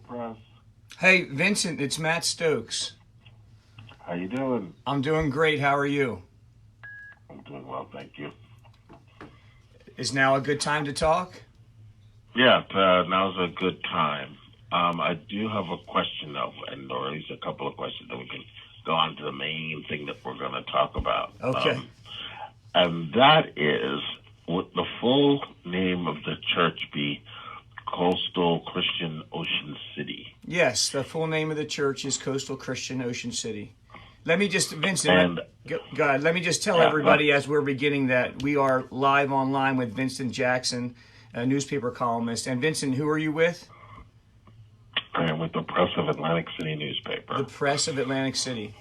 Press. Hey, Vincent, it's Matt Stokes. How you doing? I'm doing great. How are you? I'm doing well, thank you. Is now a good time to talk? Yeah, now's a good time. I do have a question, though, or at least a couple of questions that we can go on to the main thing that we're going to talk about. Okay. And that is, would the full name of the church be Coastal Christian Ocean City? Yes, the full name of the church is Coastal Christian Ocean City. Let me just, Vincent, And go ahead. Let me just tell yeah, everybody as we're beginning that we are live online with Vincent Jackson, a newspaper columnist. And Vincent, who are you with? I am with the Press of Atlantic City The newspaper. Press of Atlantic City.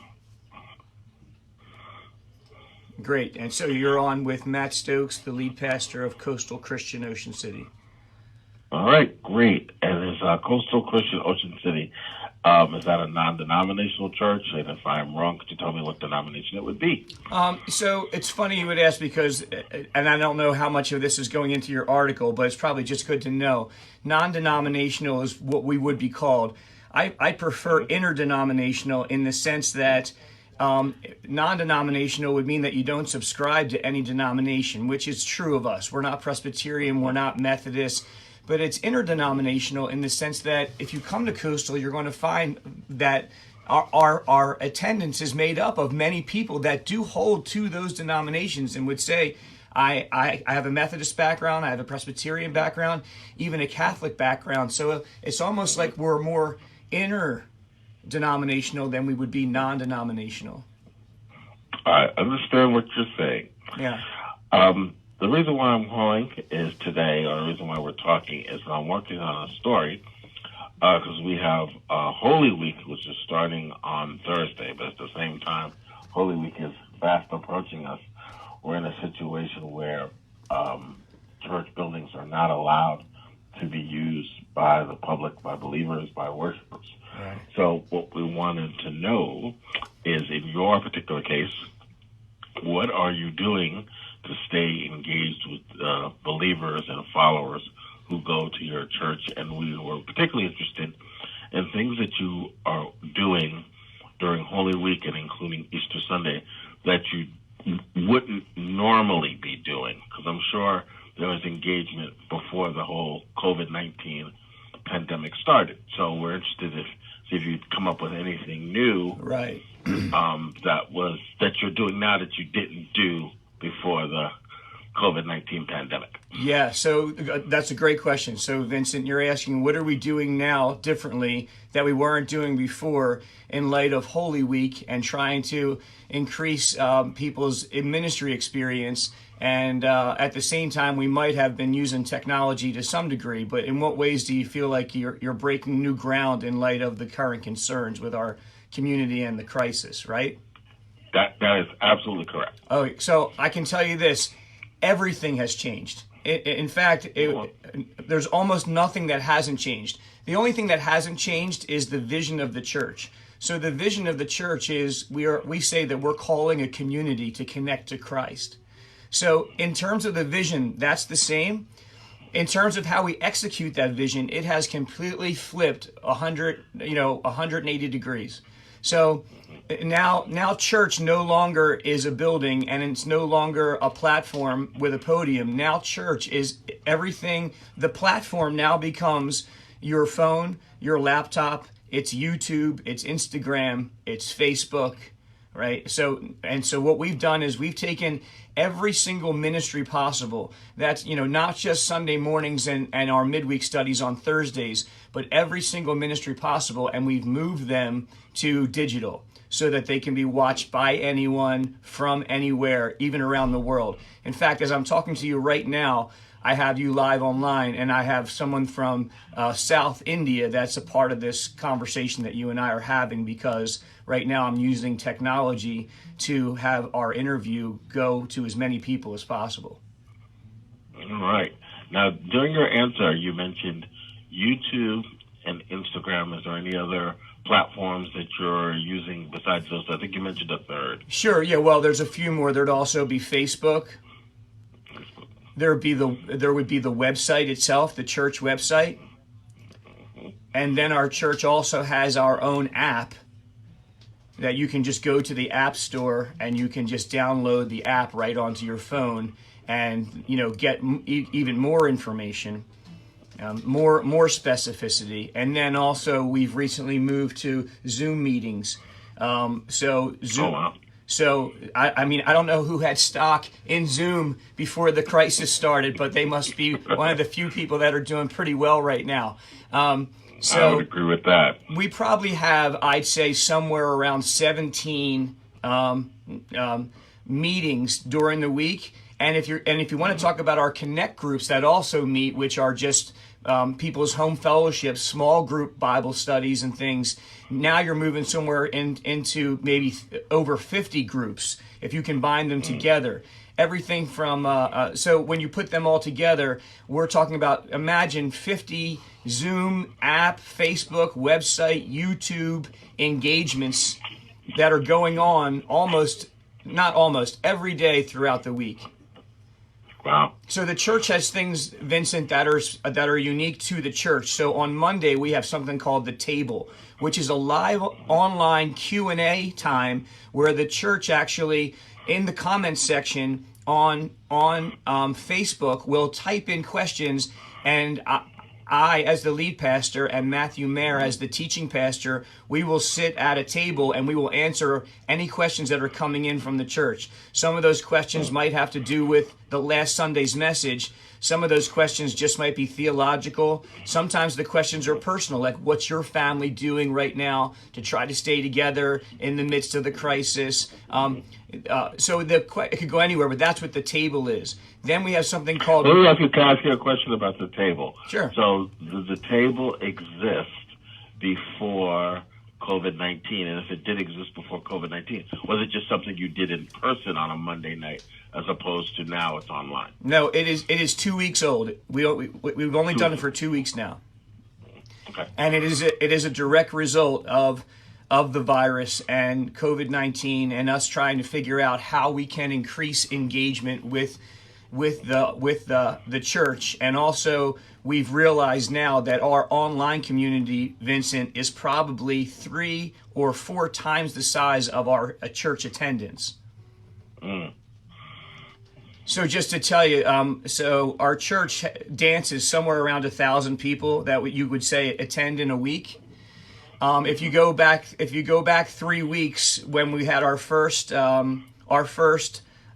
Great. And so you're on with Matt Stokes, the lead pastor of Coastal Christian Ocean City. All right, great. And is Coastal Christian Ocean City, is that a non-denominational church? And if I'm wrong, could you tell me what denomination it would be? So it's funny you would ask because, and I don't know how much of this is going into your article, but it's probably just good to know. Non-denominational is what we would be called. I prefer interdenominational in the sense that non-denominational would mean that you don't subscribe to any denomination, which is true of us. We're not Presbyterian, we're not Methodist, but it's interdenominational in the sense that if you come to Coastal, you're going to find that our attendance is made up of many people that do hold to those denominations and would say, I have a Methodist background, I have a Presbyterian background, even a Catholic background. So it's almost like we're more interdenominational than we would be non-denominational. I understand what you're saying. Yeah. The reason why I'm calling is today, or the reason why we're talking, is I'm working on a story because we have Holy Week, which is starting on Thursday, but at the same time, Holy Week is fast approaching us. We're in a situation where church buildings are not allowed to be used by the public, by believers, by worshipers. Right. So what we wanted to know is, in your particular case, what are you doing to stay engaged with believers and followers who go to your church? And we were particularly interested in things that you are doing during Holy Week and including Easter Sunday that you wouldn't normally be doing, because I'm sure there was engagement before the whole COVID-19 pandemic started. So we're interested to see if you'd come up with anything new, Right. that you're doing now that you didn't do before the COVID-19 pandemic. Yeah, so that's a great question. So, Vincent, you're asking, what are we doing now differently that we weren't doing before in light of Holy Week and trying to increase people's ministry experience? And at the same time, we might have been using technology to some degree, but in what ways do you feel like you're breaking new ground in light of the current concerns with our community and the crisis, right? That is absolutely correct. Oh, so I can tell you this. Everything has changed. In fact, there's almost nothing that hasn't changed. The only thing that hasn't changed is the vision of the church. So the vision of the church is we say that we're calling a community to connect to Christ. So in terms of the vision, that's the same. In terms of how we execute that vision, it has completely flipped 180 degrees. So now church no longer is a building and it's no longer a platform with a podium. Now church is everything. The platform now becomes your phone, your laptop, it's YouTube, it's Instagram, it's Facebook, right? So what we've done is we've taken every single ministry possible. That's, not just Sunday mornings and our midweek studies on Thursdays, but every single ministry possible, and we've moved them to digital so that they can be watched by anyone from anywhere, even around the world. In fact, as I'm talking to you right now, I have you live online, and I have someone from South India that's a part of this conversation that you and I are having, because right now I'm using technology to have our interview go to as many people as possible. All right. Now, during your answer, you mentioned YouTube and Instagram. Is there any other platforms that you're using besides those? I think you mentioned a third. Sure. Yeah. Well, there's a few more. There'd also be Facebook. There would be the website itself, the church website, And then our church also has our own app that you can just go to the app store and you can just download the app right onto your phone and, get even more information, more specificity. And then also we've recently moved to Zoom meetings. So Zoom. Oh, wow. So, I mean, I don't know who had stock in Zoom before the crisis started, but they must be one of the few people that are doing pretty well right now. So I would agree with that. We probably have, I'd say, somewhere around 17 meetings during the week. And if you want to talk about our Connect groups that also meet, which are just people's home fellowships, small group Bible studies and things, now you're moving somewhere into maybe over 50 groups if you combine them together. Everything from, so when you put them all together, we're talking about, imagine 50 Zoom app, Facebook, website, YouTube engagements that are going on not almost, every day throughout the week. Wow. So the church has things, Vincent, that are unique to the church. So on Monday, we have something called The Table, which is a live online Q&A time where the church actually, in the comments section on Facebook, will type in questions, and I, as the lead pastor, and Matthew Mayer, as the teaching pastor, we will sit at a table and we will answer any questions that are coming in from the church. Some of those questions might have to do with the last Sunday's message. Some of those questions just might be theological. Sometimes the questions are personal, like what's your family doing right now to try to stay together in the midst of the crisis? So it could go anywhere, but that's what the table is. Then we have something called... Let me ask you a question about the table. Sure. So the table exists before COVID-19, and if it did exist before COVID-19, was it just something you did in person on a Monday night as opposed to now it's online? No, it is 2 weeks old. We've only done it for 2 weeks now. Okay. And it is a direct result of the virus and COVID-19 and us trying to figure out how we can increase engagement with the church. And also we've realized now that our online community, Vincent, is probably 3 or 4 times the size of our church attendance. Mm. So just to tell you, so our church dances somewhere around 1,000 people that you would say attend in a week. If you go back 3 weeks when we had our first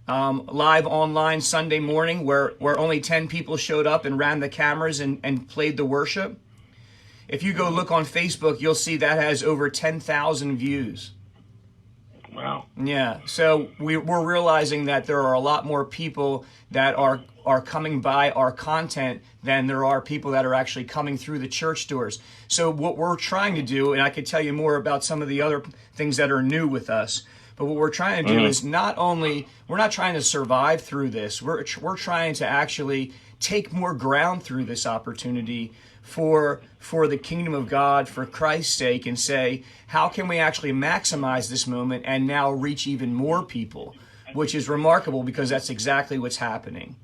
live online Sunday morning where only 10 people showed up and ran the cameras and played the worship. If you go look on Facebook, you'll see that has over 10,000 views. Wow. Yeah, so we're realizing that there are a lot more people that are coming by our content than there are people that are actually coming through the church doors. So what we're trying to do, and I could tell you more about some of the other things that are new with us, but what we're trying to do is we're not trying to survive through this. We're trying to actually take more ground through this opportunity for the kingdom of God, for Christ's sake, and say, how can we actually maximize this moment and now reach even more people, which is remarkable because that's exactly what's happening.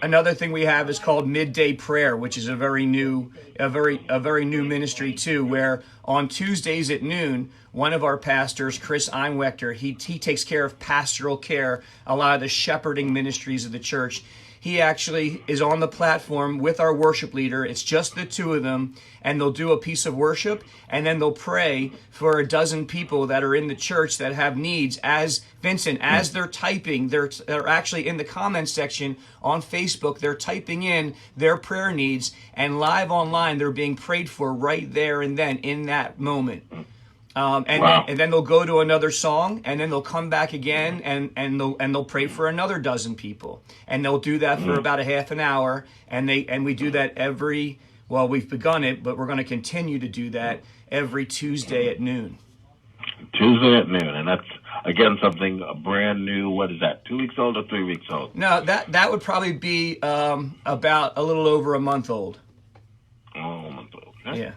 Another thing we have is called midday prayer, which is a very new ministry too, where on Tuesdays at noon, one of our pastors, Chris Einwechter, he takes care of pastoral care, a lot of the shepherding ministries of the church. He actually is on the platform with our worship leader. It's just the two of them, and they'll do a piece of worship, and then they'll pray for a dozen people that are in the church that have needs. As Vincent, as they're typing, they're actually in the comments section on Facebook, they're typing in their prayer needs, and live online, they're being prayed for right there and then in that moment. And then they'll go to another song, and then they'll come back again, and they'll pray for another dozen people, and they'll do that for about a half an hour, and we do that we've begun it, but we're going to continue to do that every Tuesday at noon. Tuesday at noon, and that's again something brand new. What is that? 2 weeks old or 3 weeks old? No, that would probably be about a little over a month old. Oh, a month old. Okay. Yeah.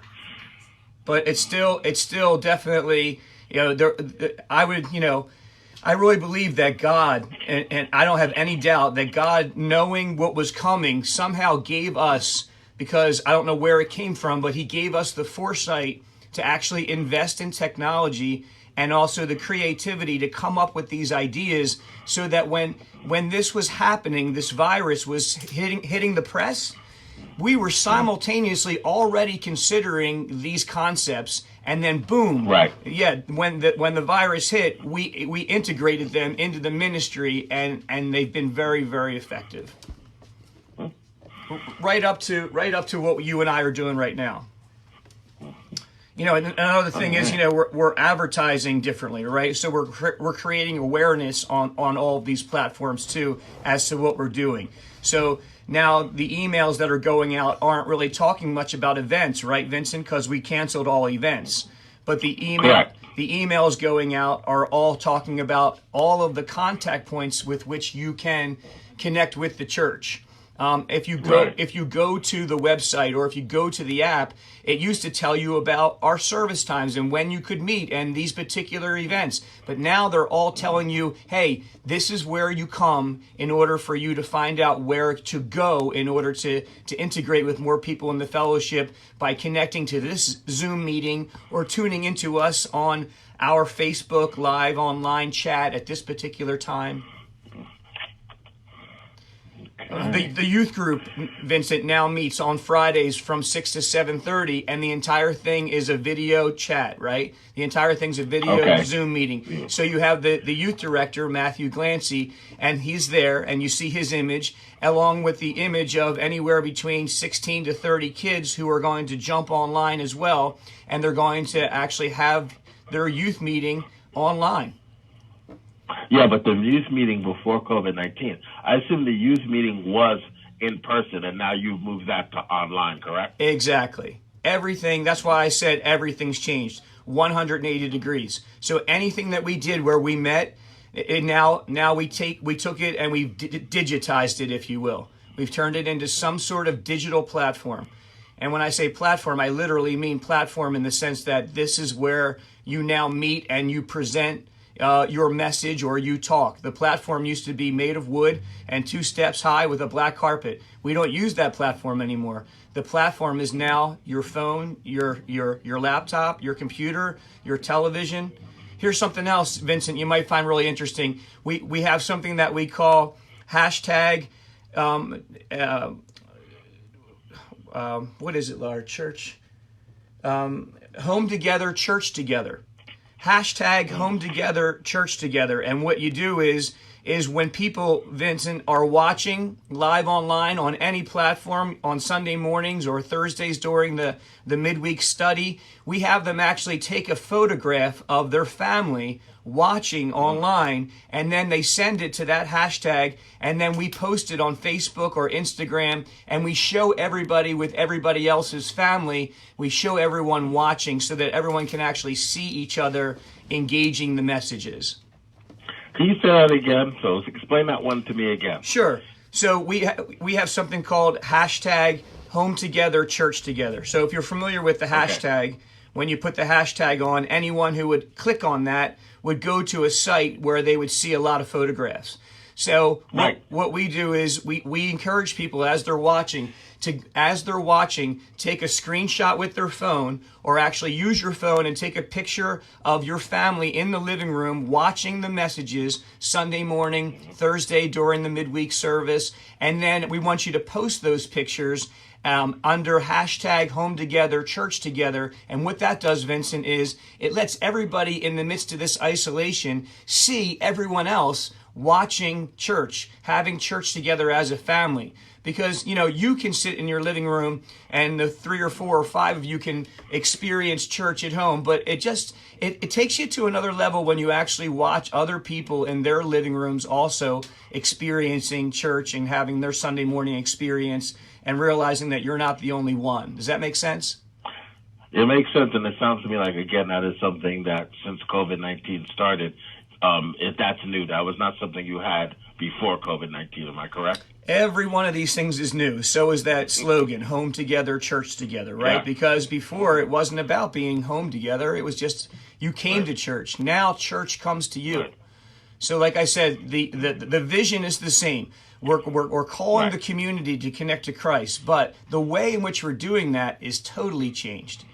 But it's still definitely, I really believe that God, and I don't have any doubt that God, knowing what was coming, somehow gave us because I don't know where it came from, but he gave us the foresight to actually invest in technology and also the creativity to come up with these ideas so that when this was happening, this virus was hitting the press, we were simultaneously already considering these concepts, and then boom, right? Yeah, when the virus hit, we integrated them into the ministry, and they've been very, very effective. Right up to what you and I are doing right now. You know, and another thing is, you know, we're advertising differently, right? So we're creating awareness on all of these platforms too as to what we're doing. So now the emails that are going out aren't really talking much about events, right, Vincent? Because we canceled all events. But the emails going out are all talking about all of the contact points with which you can connect with the church. If you go to the website or if you go to the app, it used to tell you about our service times and when you could meet and these particular events. But now they're all telling you, hey, this is where you come in order for you to find out where to go in order to integrate with more people in the fellowship by connecting to this Zoom meeting or tuning into us on our Facebook Live online chat at this particular time. The youth group, Vincent, now meets on Fridays from 6 to 7:30, and the entire thing is a video chat, right? The entire thing's a video Zoom meeting. So you have the youth director, Matthew Glancy, and he's there, and you see his image, along with the image of anywhere between 16 to 30 kids who are going to jump online as well, and they're going to actually have their youth meeting online. Yeah, but the youth meeting before COVID-19, I assume the youth meeting was in person, and now you've moved that to online, correct? Exactly. Everything, that's why I said everything's changed 180 degrees. So anything that we did where we met, now we took it and we've digitized it, if you will. We've turned it into some sort of digital platform. And when I say platform, I literally mean platform in the sense that this is where you now meet and you present your message or you talk. The platform used to be made of wood and 2 steps high with a black carpet. We don't use that platform anymore. The platform is now your phone, your laptop, your computer, your television. Here's something else, Vincent, you might find really interesting. We have something that we call hashtag, what is it, our church? Home together, church together. Hashtag home together, church together. And what you do is when people, Vincent, are watching live online on any platform on Sunday mornings or Thursdays during the midweek study, we have them actually take a photograph of their family watching online, and then they send it to that hashtag, and then we post it on Facebook or Instagram, and we show everybody with everybody else's family. We show everyone watching so that everyone can actually see each other engaging the messages. Can you say that again? So explain that one to me again. Sure. So we have something called hashtag home together, church together. So if you're familiar with the hashtag, when you put the hashtag on, anyone who would click on that would go to a site where they would see a lot of photographs. So what we do is we encourage people as they're watching, take a screenshot with their phone, or actually use your phone and take a picture of your family in the living room watching the messages Sunday morning, Thursday during the midweek service. And then we want you to post those pictures under hashtag home together, church together. And what that does, Vincent, is it lets everybody in the midst of this isolation see everyone else watching church, having church together as a family. Because, you know, you can sit in your living room and the 3 or 4 or 5 of you can experience church at home, but it takes you to another level when you actually watch other people in their living rooms also experiencing church and having their Sunday morning experience and realizing that you're not the only one. Does that make sense? It makes sense, and it sounds to me like, again, that is something that since COVID-19 started, if that's new, that was not something you had before COVID-19, am I correct? Every one of these things is new. So is that slogan, home together, church together, right? Yeah. Because before it wasn't about being home together. It was just you came to church. Now church comes to you. Right. So like I said, the vision is the same. We're calling Right. the community to connect to Christ, but the way in which we're doing that is totally changed.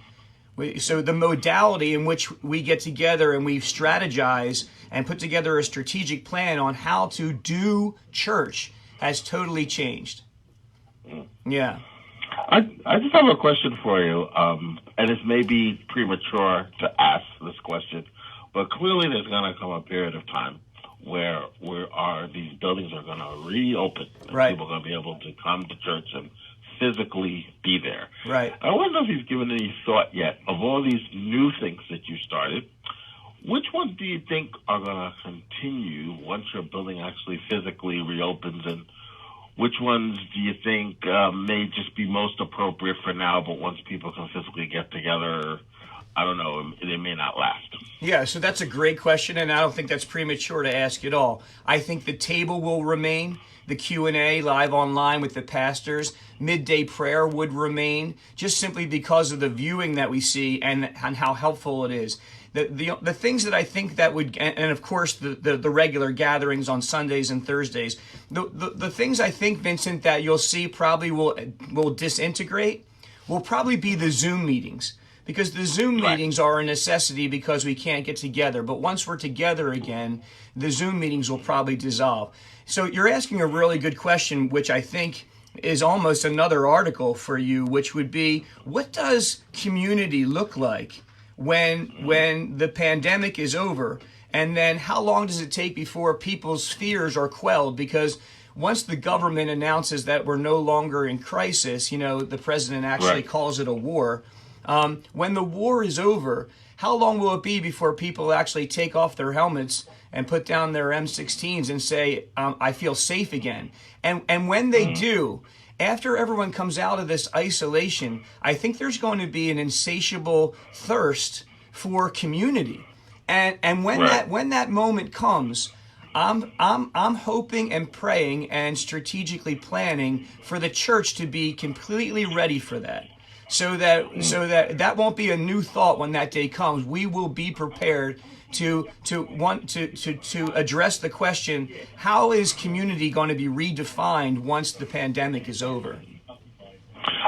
So the modality in which we get together and we strategize and put together a strategic plan on how to do church has totally changed. Yeah. I just have a question for you, and it may be premature to ask this question, but clearly there's going to come a period of time where these buildings are going to reopen, and Right. people are going to be able to come to church and physically be there. Right. I wonder if you've given any thought yet of all these new things that you started. Which ones do you think are going to continue once your building actually physically reopens, and which ones do you think may just be most appropriate for now, but once people can physically get together, I don't know, they may not last? Yeah, so that's a great question, and I don't think that's premature to ask at all. I think the table will remain, the Q&A live online with the pastors, midday prayer would remain, just simply because of the viewing that we see and how helpful it is. The things that I think that would, and of course the regular gatherings on Sundays and Thursdays, the things I think, Vincent, that you'll see probably will disintegrate will probably be the Zoom meetings. Because the Zoom meetings are a necessity because we can't get together. But once we're together again, the Zoom meetings will probably dissolve. So you're asking a really good question, which I think is almost another article for you, which would be, what does community look like when the pandemic is over? And then how long does it take before people's fears are quelled? Because once the government announces that we're no longer in crisis, the president actually calls it a war. When the war is over, how long will it be before people actually take off their helmets and put down their M16s and say, I feel safe again? And when they do, after everyone comes out of this isolation, I think there's going to be an insatiable thirst for community. And when that moment comes, I'm hoping and praying and strategically planning for the church to be completely ready for that. So that won't be a new thought when that day comes. We will be prepared to address the question: how is community going to be redefined once the pandemic is over?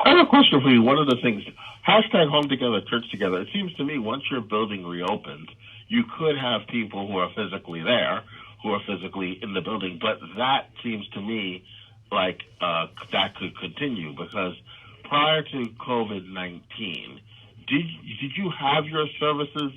I have a question for you. One of the things, hashtag home together, church together. It seems to me once your building reopens, you could have people who are physically there, who are physically in the building, but that seems to me like that could continue because prior to COVID-19, did you have your services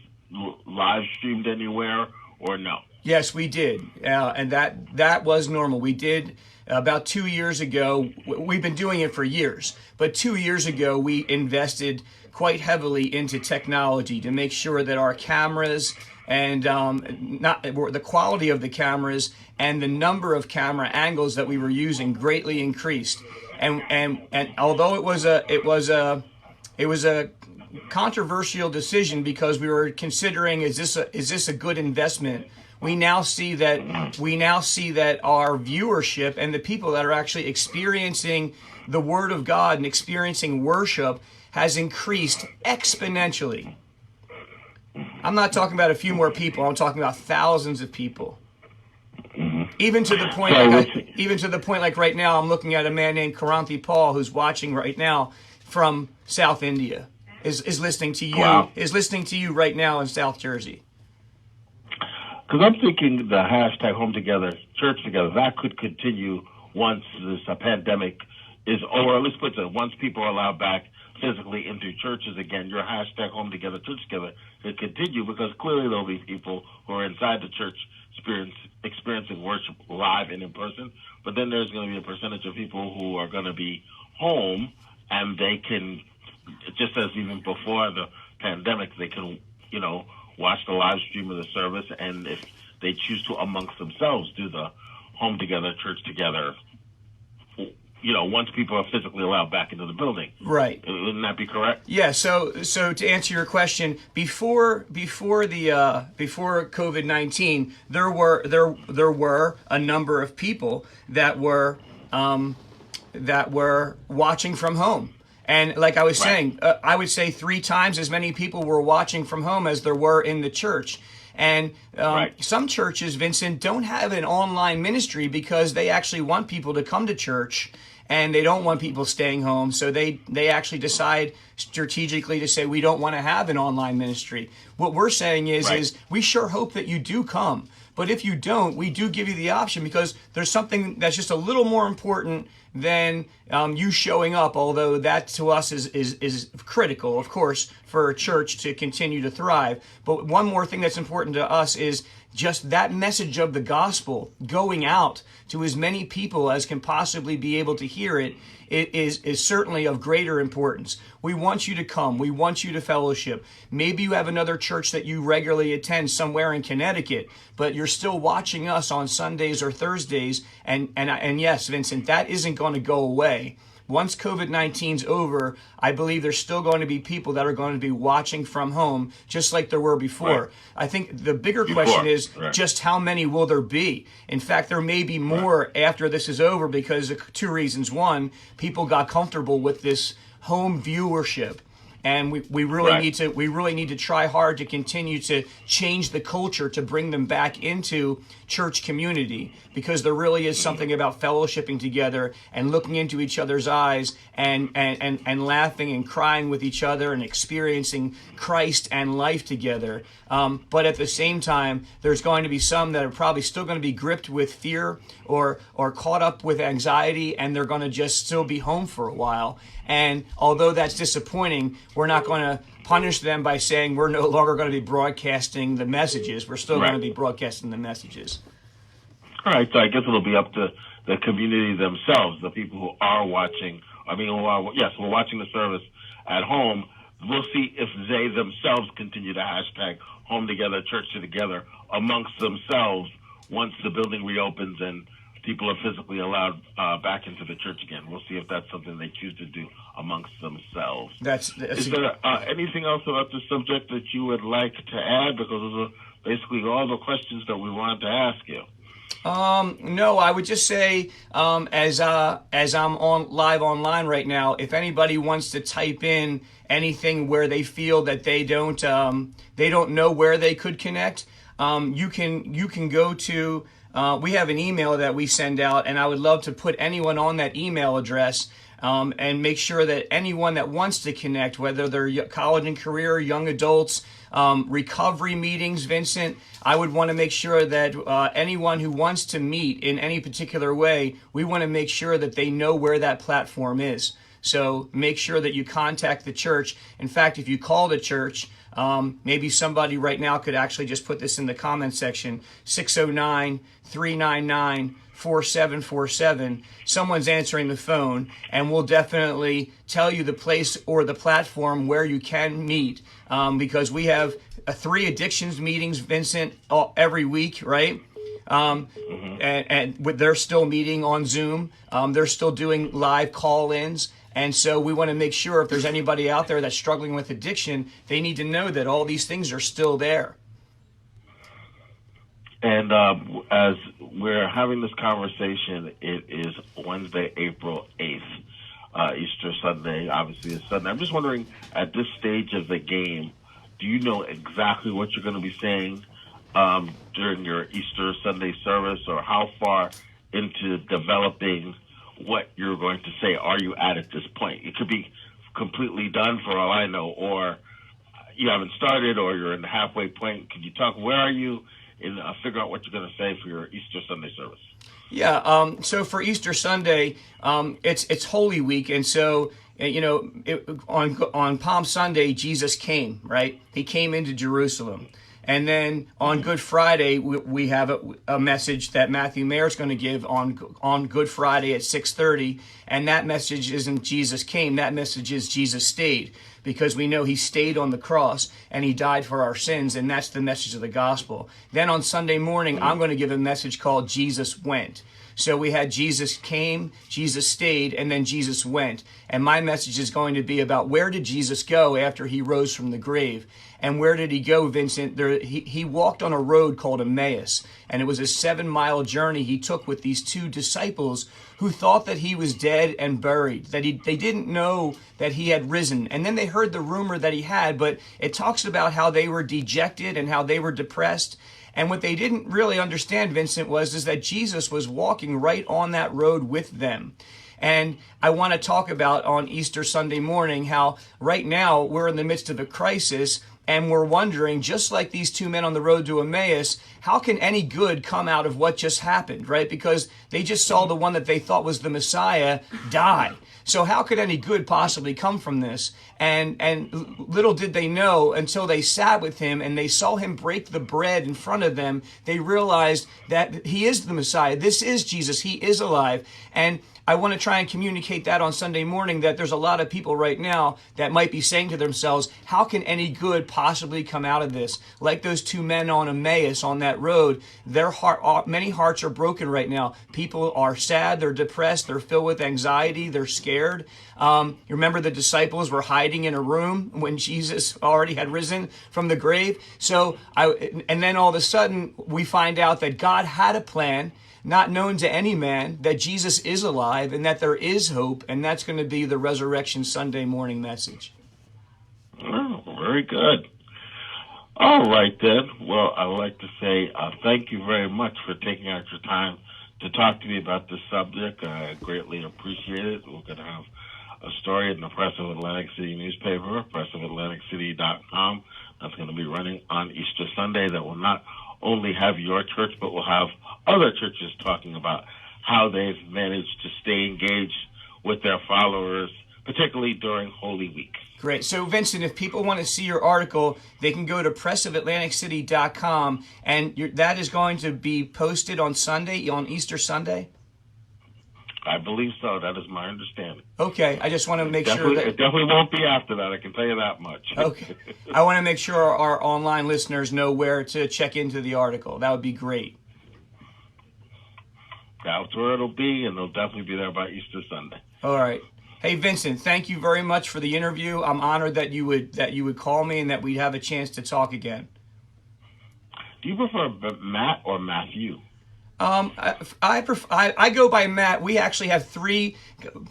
live streamed anywhere or no? Yes, we did, and that was normal. We did about 2 years ago. We've been doing it for years, but 2 years ago we invested quite heavily into technology to make sure that our cameras and the quality of the cameras and the number of camera angles that we were using greatly increased. And although it was a controversial decision because we were considering is this a good investment, we now see that our viewership and the people that are actually experiencing the Word of God and experiencing worship has increased exponentially. I'm not talking about a few more people. I'm talking about thousands of people. Even to the point, like right now, I'm looking at a man named Karanthi Paul who's watching right now from South India. Is listening to you. Wow. Is listening to you right now in South Jersey. Because I'm thinking the hashtag home together, church together, that could continue once this pandemic is over. Let's put it, once people are allowed back physically into churches again, your hashtag home together, church together could continue because clearly there'll be people who are inside the church experiencing worship live and in person, but then there's going to be a percentage of people who are going to be home and they can, just as even before the pandemic, they can, watch the live stream of the service, and if they choose to amongst themselves do the home together, church together, once people are physically allowed back into the building. Right. Wouldn't that be correct? Yeah. So to answer your question, before COVID-19, there were a number of people that were watching from home. And like I was saying, I would say 3 times as many people were watching from home as there were in the church. And Right. some churches, Vincent, don't have an online ministry because they actually want people to come to church and they don't want people staying home. So they actually decide strategically to say, we don't want to have an online ministry. What we're saying is we sure hope that you do come. But if you don't, we do give you the option, because there's something that's just a little more important than you showing up, although that to us is critical, of course, for a church to continue to thrive. But one more thing that's important to us is just that message of the gospel going out to as many people as can possibly be able to hear it. It is certainly of greater importance. We want you to come. We want you to fellowship. Maybe you have another church that you regularly attend somewhere in Connecticut, but you're still watching us on Sundays or Thursdays. And yes, Vincent, that isn't going to go away. Once COVID-19's over, I believe there's still going to be people that are going to be watching from home, just like there were before. Right. I think the bigger question is just how many will there be? In fact, there may be more after this is over, because of two reasons. One, people got comfortable with this home viewership. And we really need to try hard to continue to change the culture to bring them back into church community, because there really is something about fellowshipping together and looking into each other's eyes and laughing and crying with each other and experiencing Christ and life together. But at the same time, there's going to be some that are probably still going to be gripped with fear or caught up with anxiety, and they're going to just still be home for a while. And although that's disappointing, we're not going to punish them by saying we're no longer going to be broadcasting the messages. We're still going to be broadcasting the messages. All right, so I guess it'll be up to the community themselves, the people who are watching, who are watching the service at home. We'll see if they themselves continue to hashtag home together, church together amongst themselves once the building reopens and people are physically allowed back into the church again. We'll see if that's something they choose to do amongst themselves. Is there anything else about this subject that you would like to add? Because those are basically all the questions that we wanted to ask you. No, I would just say, as I'm on live online right now, if anybody wants to type in anything where they feel that they don't know where they could connect, you can go to. We have an email that we send out, and I would love to put anyone on that email address, and make sure that anyone that wants to connect, whether they're college and career, young adults, recovery meetings, Vincent, I would want to make sure that anyone who wants to meet in any particular way, we want to make sure that they know where that platform is. So make sure that you contact the church. In fact, if you call the church, maybe somebody right now could actually just put this in the comment section, 609-399-4747. Someone's answering the phone, and we'll definitely tell you the place or the platform where you can meet, because we have 3 addictions meetings, Vincent, every week, right? And they're still meeting on Zoom. They're still doing live call-ins. And so we want to make sure if there's anybody out there that's struggling with addiction, they need to know that all these things are still there. And as we're having this conversation, it is Wednesday, April 8th, Easter Sunday. Obviously, it's Sunday. I'm just wondering, at this stage of the game, do you know exactly what you're going to be saying during your Easter Sunday service, or how far into developing what you're going to say are you at this point? It could be completely done for all I know, or you haven't started, or you're in the halfway point. Could you talk, where are you in figure out what you're going to say for your Easter Sunday service? Yeah, so for Easter Sunday, it's Holy Week, and so on Palm Sunday, Jesus came, right? He came into Jerusalem. And then on Good Friday, we have a message that Matthew Mayer is going to give on Good Friday at 6:30. And that message isn't Jesus came. That message is Jesus stayed, because we know he stayed on the cross and he died for our sins. And that's the message of the gospel. Then on Sunday morning, I'm going to give a message called Jesus went. So we had Jesus came, Jesus stayed, and then Jesus went. And my message is going to be about where did Jesus go after he rose from the grave? And where did he go, Vincent? He walked on a road called Emmaus, and it was a 7-mile journey he took with these 2 disciples who thought that he was dead and buried, that they didn't know that he had risen. And then they heard the rumor that he had, but it talks about how they were dejected and how they were depressed. And what they didn't really understand, Vincent, is that Jesus was walking right on that road with them. And I want to talk about on Easter Sunday morning how right now we're in the midst of a crisis, and we're wondering, just like these 2 men on the road to Emmaus, how can any good come out of what just happened, right? Because they just saw the one that they thought was the Messiah die. So how could any good possibly come from this? And little did they know, until they sat with him and they saw him break the bread in front of them, they realized that he is the Messiah. This is Jesus. He is alive. And I want to try and communicate that on Sunday morning, that there's a lot of people right now that might be saying to themselves, how can any good possibly come out of this? Like those 2 men on Emmaus on that road, many hearts are broken right now. People are sad, they're depressed, they're filled with anxiety, they're scared. You remember the disciples were hiding in a room when Jesus already had risen from the grave. And then all of a sudden we find out that God had a plan, not known to any man, that Jesus is alive and that there is hope, and that's going to be the Resurrection Sunday morning message. Oh, very good. All right, then. Well, I would like to say thank you very much for taking out your time to talk to me about this subject. I greatly appreciate it. We're going to have a story in the Press of Atlantic City newspaper, pressofatlanticcity.com. That's going to be running on Easter Sunday. That will not only have your church, but will have other churches talking about how they've managed to stay engaged with their followers, particularly during Holy Week. Great. So, Vincent, if people want to see your article, they can go to pressofatlanticcity.com, and that is going to be posted on Sunday, on Easter Sunday? I believe so. That is my understanding. Okay. I just want to make sure that... It definitely won't be after that. I can tell you that much. Okay. I want to make sure our online listeners know where to check into the article. That would be great. That's where it'll be, and they'll definitely be there by Easter Sunday. All right. Hey, Vincent, thank you very much for the interview. I'm honored that you would call me and that we'd have a chance to talk again. Do you prefer Matt or Matthew? I go by Matt. We actually have 3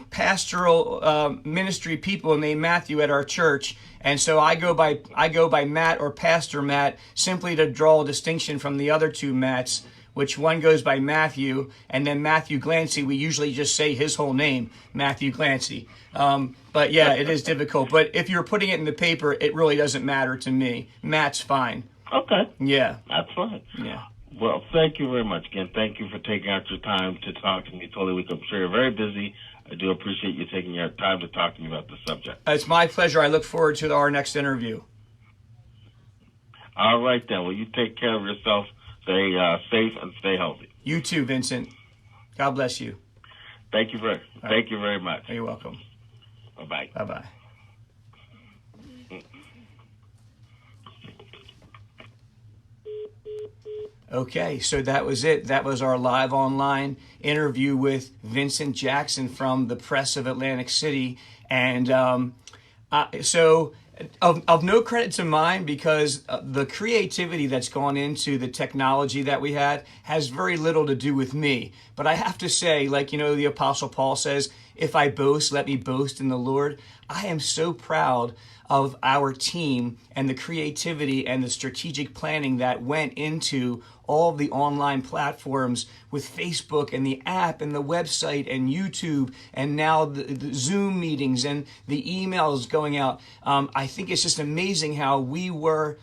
pastoral ministry people named Matthew at our church, and so I go by Matt or Pastor Matt, simply to draw a distinction from the other 2 Matts, which one goes by Matthew, and then Matthew Glancy. We usually just say his whole name, Matthew Glancy. But yeah, it is difficult. But if you're putting it in the paper, it really doesn't matter to me. Matt's fine. Okay. Yeah. That's fine. Yeah. Well, thank you very much. Again, thank you for taking out your time to talk to me Holy Week. I'm sure you're very busy. I do appreciate you taking your time to talk to me about the subject. It's my pleasure. I look forward to our next interview. All right, then. Well, you take care of yourself. Stay safe and stay healthy. You too, Vincent. God bless you. Thank you very much. You're welcome. Bye-bye. Bye-bye. Okay, so that was it. That was our live online interview with Vincent Jackson from the Press of Atlantic City. And of no credit to mine, because the creativity that's gone into the technology that we had has very little to do with me. But I have to say, like, the Apostle Paul says, if I boast, let me boast in the Lord. I am so proud of our team and the creativity and the strategic planning that went into all of the online platforms with Facebook and the app and the website and YouTube and now the Zoom meetings and the emails going out. I think it's just amazing how we were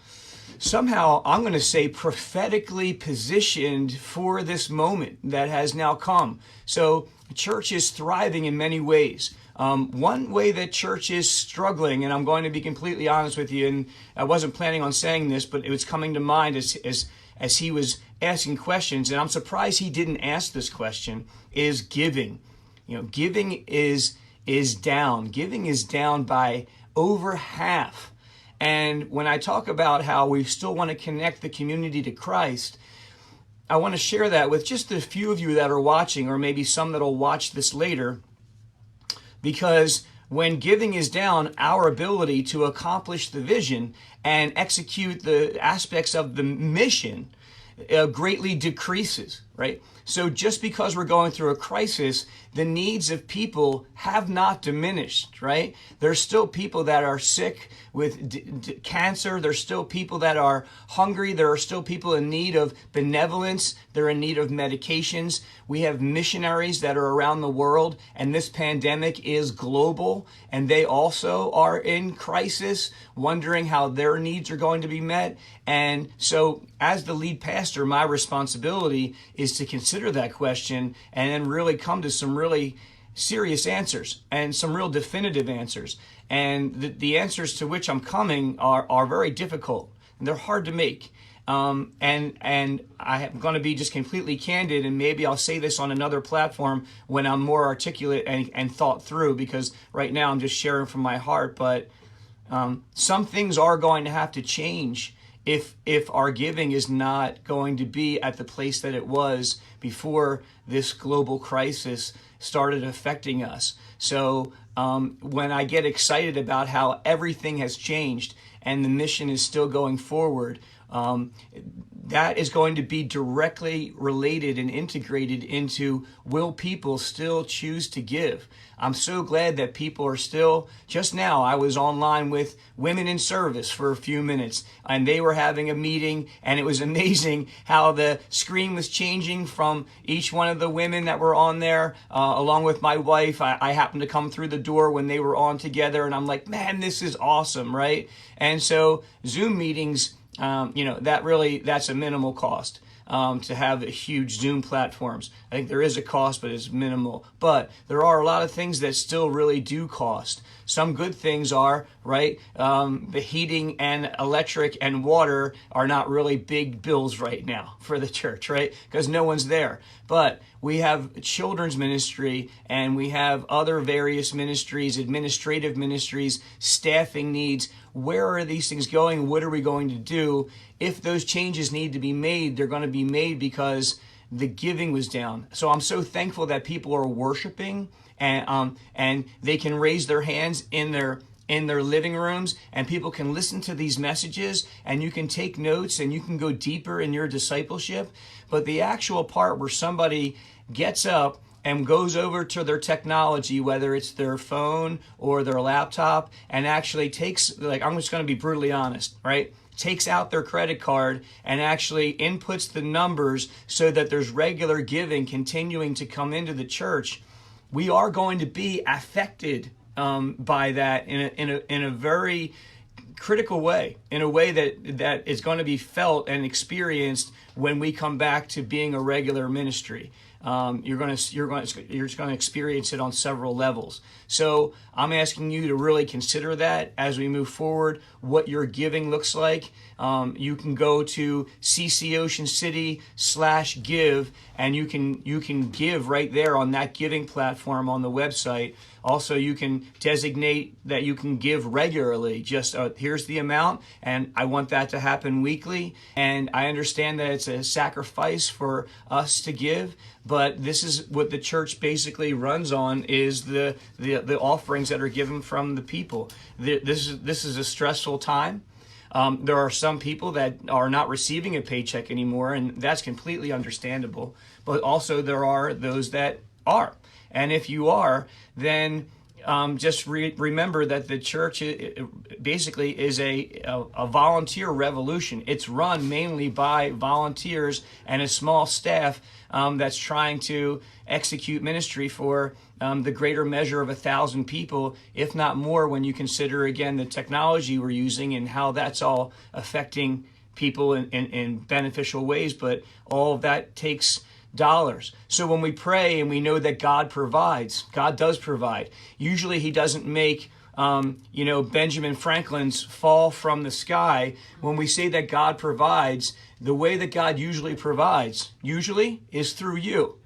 somehow, I'm going to say, prophetically positioned for this moment that has now come. So church is thriving in many ways. One way that church is struggling, and I'm going to be completely honest with you, and I wasn't planning on saying this, but it was coming to mind as he was asking questions, and I'm surprised he didn't ask this question, is giving. Giving is down. Giving is down by over half. And when I talk about how we still want to connect the community to Christ, I want to share that with just a few of you that are watching, or maybe some that will watch this later, because when giving is down, our ability to accomplish the vision and execute the aspects of the mission greatly decreases, right? So just because we're going through a crisis, the needs of people have not diminished, right? There's still people that are sick with cancer. There's still people that are hungry. There are still people in need of benevolence. They're in need of medications. We have missionaries that are around the world, and this pandemic is global, and they also are in crisis, wondering how their needs are going to be met. And so as the lead pastor, my responsibility is to consider that question and then really come to some really serious answers and some real definitive answers. And the answers to which I'm coming are very difficult, and they're hard to make. And I'm going to be just completely candid, and maybe I'll say this on another platform when I'm more articulate and thought through, because right now I'm just sharing from my heart. But some things are going to have to change if our giving is not going to be at the place that it was before this global crisis started affecting us. So when I get excited about how everything has changed and the mission is still going forward, that is going to be directly related and integrated into, will people still choose to give? I'm so glad that people are still, just now I was online with Women in Service for a few minutes, and they were having a meeting, and it was amazing how the screen was changing from each one of the women that were on there, along with my wife. I happened to come through the door when they were on together, and I'm like, man, this is awesome, right? And so Zoom meetings, that's a minimal cost. To have huge Zoom platforms. I think there is a cost, but it's minimal. But there are a lot of things that still really do cost. Some good things are, right, the heating and electric and water are not really big bills right now for the church, right, because no one's there. But we have children's ministry, and we have other various ministries, administrative ministries, staffing needs. Where are these things going? What are we going to do? If those changes need to be made, they're going to be made because the giving was down. So I'm so thankful that people are worshiping, and they can raise their hands in their living rooms, and people can listen to these messages, and you can take notes, and you can go deeper in your discipleship. But the actual part where somebody gets up and goes over to their technology, whether it's their phone or their laptop, and actually takes, like, I'm just going to be brutally honest, right? Takes out their credit card and actually inputs the numbers so that there's regular giving continuing to come into the church. We are going to be affected by that in a very critical way, in a way that is going to be felt and experienced when we come back to being a regular ministry. You're just going to experience it on several levels. So I'm asking you to really consider that as we move forward, what your giving looks like. You can go to ccoceancity.com/give, and you can give right there on that giving platform on the website. Also, you can designate that you can give regularly. Just here's the amount, and I want that to happen weekly. And I understand that it's a sacrifice for us to give, but this is what the church basically runs on, is the offerings that are given from the people. This is a stressful time. There are some people that are not receiving a paycheck anymore, and that's completely understandable. But also there are those that are. And if you are, then just remember that the church basically is a volunteer revolution. It's run mainly by volunteers and a small staff that's trying to execute ministry for the greater measure of 1,000 people, if not more, when you consider, again, the technology we're using and how that's all affecting people in beneficial ways. But all of that takes dollars. So when we pray and we know that God provides, God does provide. Usually he doesn't make Benjamin Franklin's fall from the sky. When we say that God provides, the way that God usually provides is through you.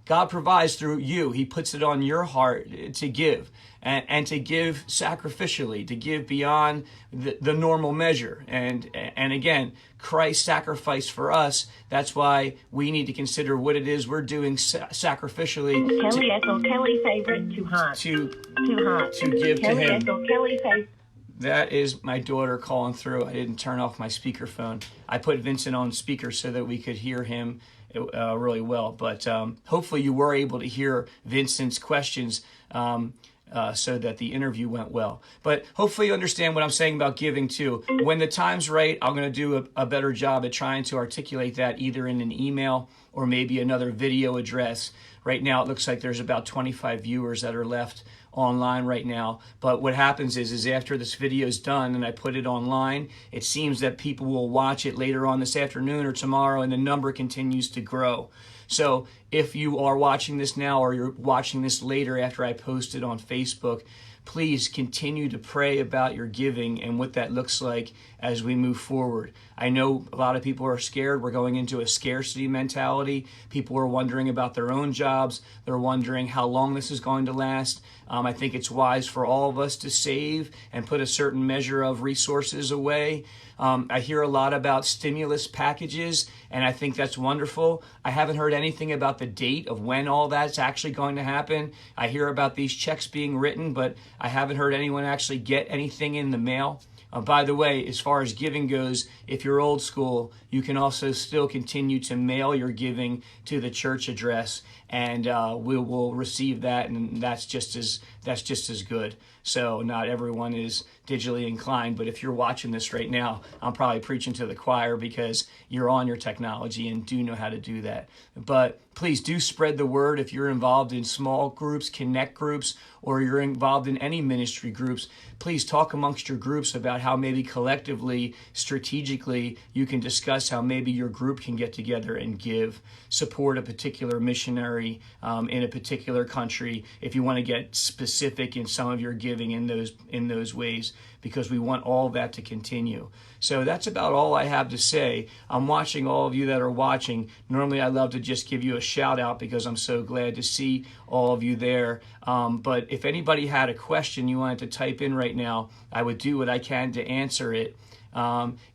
God provides through you. He puts it on your heart to give, and to give sacrificially, to give beyond the normal measure. And again, Christ sacrificed for us. That's why we need to consider what it is we're doing sacrificially. Kelly Ethel, Kelly favorite, too hot. To give Kelly to him. Ethel, Kelly favorite. That is my daughter calling through. I didn't turn off my speakerphone. I put Vincent on speaker so that we could hear him really well. But hopefully you were able to hear Vincent's questions so that the interview went well. But hopefully you understand what I'm saying about giving too. When the time's right, I'm going to do a better job at trying to articulate that either in an email or maybe another video address. Right now it looks like there's about 25 viewers that are left online right now. But what happens is after this video is done and I put it online, it seems that people will watch it later on this afternoon or tomorrow, and the number continues to grow. So if you are watching this now or you're watching this later after I post it on Facebook, please continue to pray about your giving and what that looks like as we move forward. I know a lot of people are scared. We're going into a scarcity mentality. People are wondering about their own jobs. They're wondering how long this is going to last. I think it's wise for all of us to save and put a certain measure of resources away. I hear a lot about stimulus packages, and I think that's wonderful. I haven't heard anything about the date of when all that's actually going to happen. I hear about these checks being written, but I haven't heard anyone actually get anything in the mail. By the way, as far as giving goes, if you're old school, you can also still continue to mail your giving to the church address, and we will receive that, and that's just as good. So not everyone is digitally inclined, but if you're watching this right now, I'm probably preaching to the choir because you're on your technology and do know how to do that. But please do spread the word. If you're involved in small groups, connect groups, or you're involved in any ministry groups, please talk amongst your groups about how maybe collectively, strategically, you can discuss how maybe your group can get together and support a particular missionary in a particular country, if you want to get specific in some of your giving in those ways, because we want all that to continue. So that's about all I have to say. I'm watching all of you that are watching. Normally I love to just give you a shout out because I'm so glad to see all of you there. But if anybody had a question you wanted to type in right now, I would do what I can to answer it.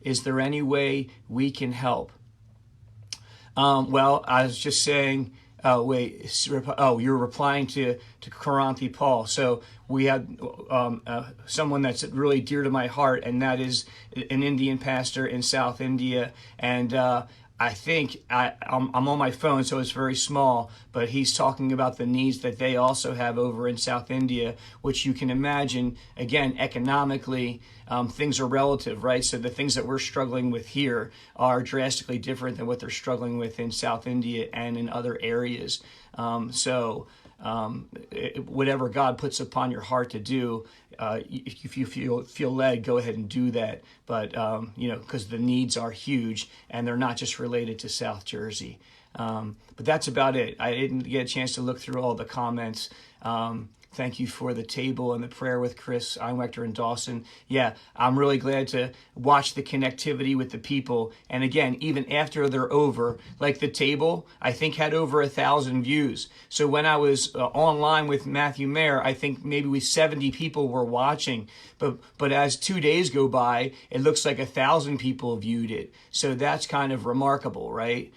Is there any way we can help? Well, I was just saying, you're replying to Karanthi Paul. So we had someone that's really dear to my heart, and that is an Indian pastor in South India. And I think I'm on my phone, so it's very small, but he's talking about the needs that they also have over in South India, which you can imagine, again, economically, things are relative, right? So the things that we're struggling with here are drastically different than what they're struggling with in South India and in other areas. Whatever God puts upon your heart to do, if you feel led, go ahead and do that. But, because the needs are huge and they're not just related to South Jersey. But that's about it. I didn't get a chance to look through all the comments. Thank you for the table and the prayer with Chris Einwechter and Dawson. Yeah, I'm really glad to watch the connectivity with the people. And again, even after they're over, like the table, I think had over 1,000 views. So when I was online with Matthew Mayer, I think maybe 70 people were watching. But as 2 days go by, it looks like 1,000 people viewed it. So that's kind of remarkable, right?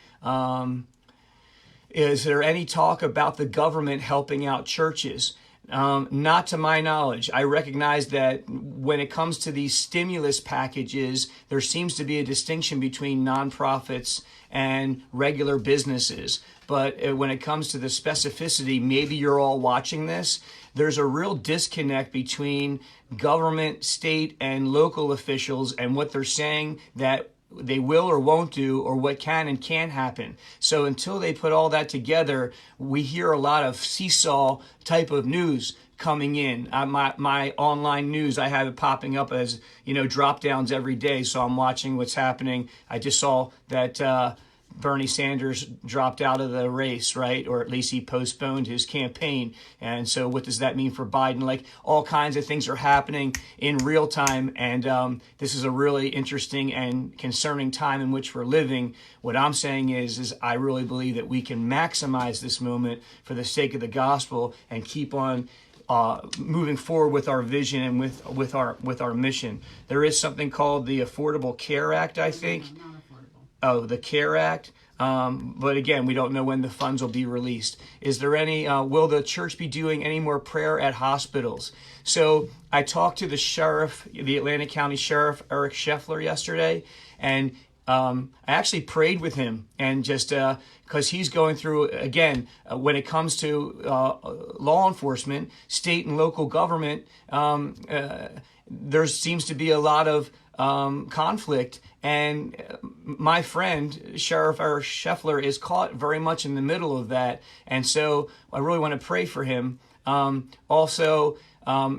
Is there any talk about the government helping out churches? Not to my knowledge. I recognize that when it comes to these stimulus packages, there seems to be a distinction between nonprofits and regular businesses. But when it comes to the specificity, maybe you're all watching this, there's a real disconnect between government, state, and local officials and what they're saying that they will or won't do, or what can and can't happen. So until they put all that together, we hear a lot of seesaw type of news coming in. My online news, I have it popping up as, drop downs every day. So I'm watching what's happening. I just saw that Bernie Sanders dropped out of the race, right? Or at least he postponed his campaign. And so what does that mean for Biden? Like, all kinds of things are happening in real time. And this is a really interesting and concerning time in which we're living. What I'm saying is I really believe that we can maximize this moment for the sake of the gospel and keep on moving forward with our vision and with our mission. There is something called the Affordable Care Act, I think. No, not affordable. Oh, the CARE Act. But again, we don't know when the funds will be released. Is there any, will the church be doing any more prayer at hospitals? So I talked to the sheriff, the Atlantic County Sheriff, Eric Scheffler, yesterday, and I actually prayed with him, and just because he's going through, again, when it comes to law enforcement, state and local government, there seems to be a lot of conflict. And my friend, Sheriff Eric Scheffler, is caught very much in the middle of that. And so I really want to pray for him. Also,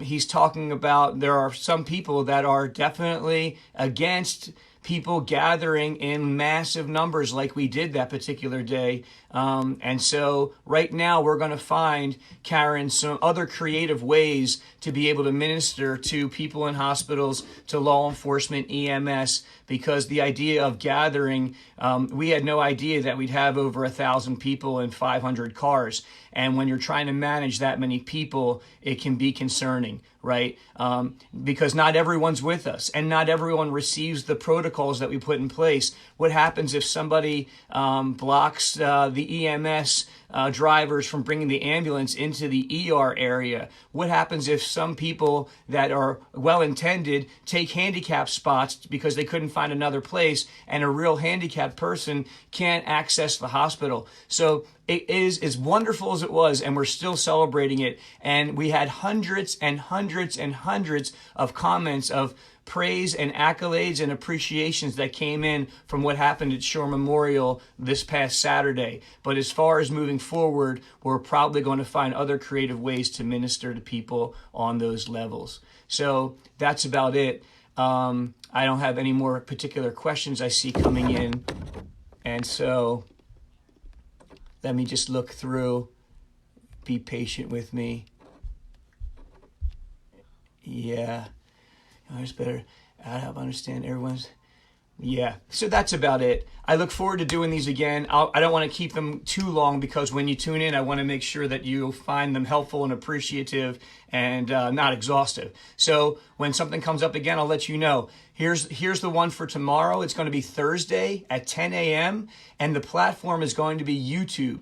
he's talking about there are some people that are definitely against people gathering in massive numbers like we did that particular day. And so right now we're going to find, Karen, some other creative ways to be able to minister to people in hospitals, to law enforcement, EMS, because the idea of gathering, we had no idea that we'd have over 1,000 people and 500 cars. And when you're trying to manage that many people, it can be concerning, right? Because not everyone's with us and not everyone receives the protocols that we put in place. What happens if somebody blocks the EMS drivers from bringing the ambulance into the ER area? What happens if some people that are well-intended take handicap spots because they couldn't find another place, and a real handicapped person can't access the hospital? So it is as wonderful as it was, and we're still celebrating it. And we had hundreds and hundreds and hundreds of comments of praise and accolades and appreciations that came in from what happened at Shore Memorial this past Saturday. But as far as moving forward, we're probably going to find other creative ways to minister to people on those levels. So that's about it. I don't have any more particular questions I see coming in. And so let me just look through. Be patient with me. Yeah. I just better understand everyone's. Yeah, so that's about it. I look forward to doing these again. I don't want to keep them too long, because when you tune in, I want to make sure that you find them helpful and appreciative and not exhaustive. So when something comes up again, I'll let you know. Here's the one for tomorrow. It's going to be Thursday at 10 a.m. and the platform is going to be YouTube,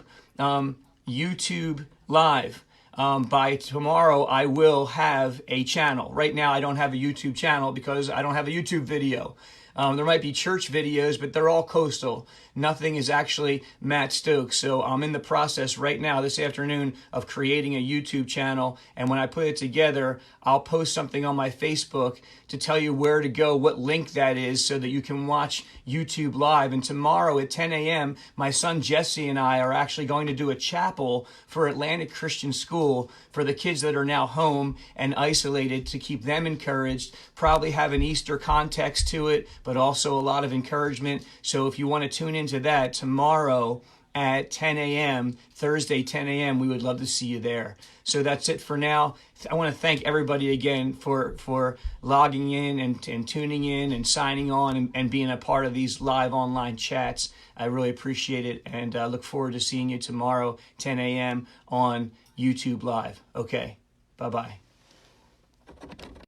YouTube Live. By tomorrow, I will have a channel. Right now, I don't have a YouTube channel because I don't have a YouTube video. There might be church videos, but they're all coastal. Nothing is actually Matt Stokes. So I'm in the process right now this afternoon of creating a YouTube channel. And when I put it together, I'll post something on my Facebook to tell you where to go, what link that is, so that you can watch YouTube Live. And tomorrow at 10 a.m., my son Jesse and I are actually going to do a chapel for Atlantic Christian School for the kids that are now home and isolated, to keep them encouraged. Probably have an Easter context to it, but also a lot of encouragement. So if you want to tune into that tomorrow at 10 a.m., Thursday, 10 a.m., we would love to see you there. So that's it for now. I want to thank everybody again for logging in and tuning in and signing on and being a part of these live online chats. I really appreciate it, and look forward to seeing you tomorrow, 10 a.m. on YouTube Live. Okay, bye-bye.